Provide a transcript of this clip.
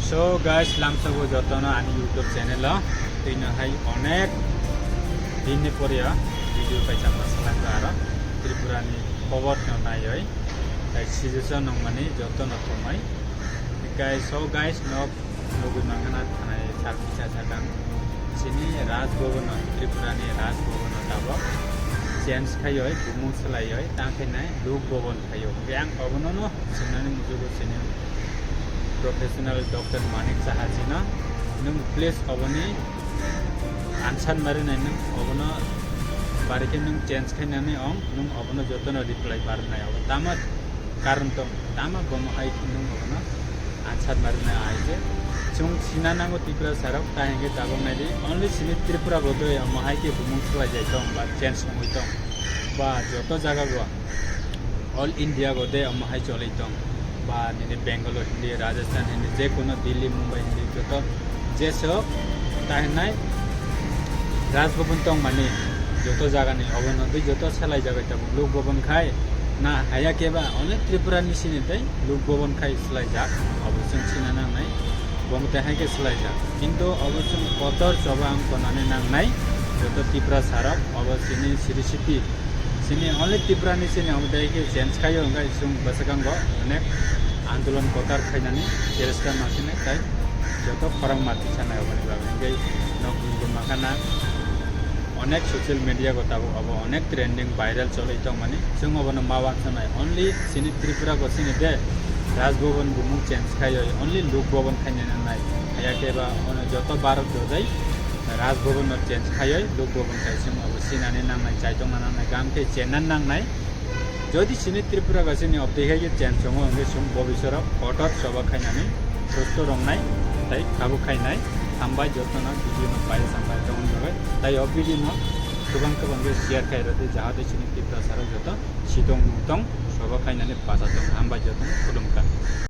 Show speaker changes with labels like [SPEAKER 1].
[SPEAKER 1] So guys, lamsago jotono ani YouTube channel tino hai onek dinne poria video paisa masala gara Tripura ni forward no nai oi dai situation no mani jotono thomai guys. So guys, no logo mangana thanai sarpicha chakang sini Raj Bhavan Tripura ni Raj Bhavan tabo change khai oi bumung salai oi tangkai nai Lok Bhavan khayo yang bhavan no sinani mujugo sini Professional Dr. Manik Sahajina nung place abani answer mari nai nung abana barike nung change khai nani ong nung abana jotono reply bar nai aba tama karan to tama gomo ai nung abana answer mari nai aije chung sinanango Tripura sarok taenge tabang nai di only sini Tripura godo amahai ke bumung salai jai tong ba change moi tong ba joto jaga go all India gode amahai cholai tong বা নিনে বেঙ্গালোর হিন্দি রাজস্থান হিন্দি যে কোনো দিল্লি মুম্বাই হিন্দি যত যে সব তাই নাই রাজভবন তো মানে যত জায়গা নেই অবনতি যত সেলাই যাবে লোক ভবন খায় না হায়া কেবা অনেক ত্রিপুরা নিচিনে তাই লোক ভবন খাই সেলাই যাক অবশ্যই চিনা নাংনাই বমতে হাইকে সেলাই যাক কিন্তু অবশ্যই কতর সবা আম কনানে নাংনাই যত ত্রিপুরা সারক অবশ্যই সিরিসিটি sini only Tripura ni sini amdai ke change kayo ngai sum basakang go onek आंदोलन kotar khainani teresta masine tai joto farang mati chana obani babe ngai nokung makana onek social media go tabo abo onek trending viral cholai tong mani sum obana mawang sanai only sini Tripura go sini de Raj Bhavan bumung change kayo only Lok Bhavan khainani nai aya ke ba joto barat do dai Raj Bhavan no change khai Lok Bhavan khai sum abo sinani nangnai chaitong nangnai gam ke chenan nangnai jodi sini Tripura ga sini obdekhai ke change songo nge sum bobisora kotor soba khainani susto rongnai tai kabu khainai hambai jotona video no pai sambai tong jogai tai ob video no kubang kubang ge share khai rate jahade sini Tripura sara joto sidong mutong soba khainani pasa tong hambai jotona khulumka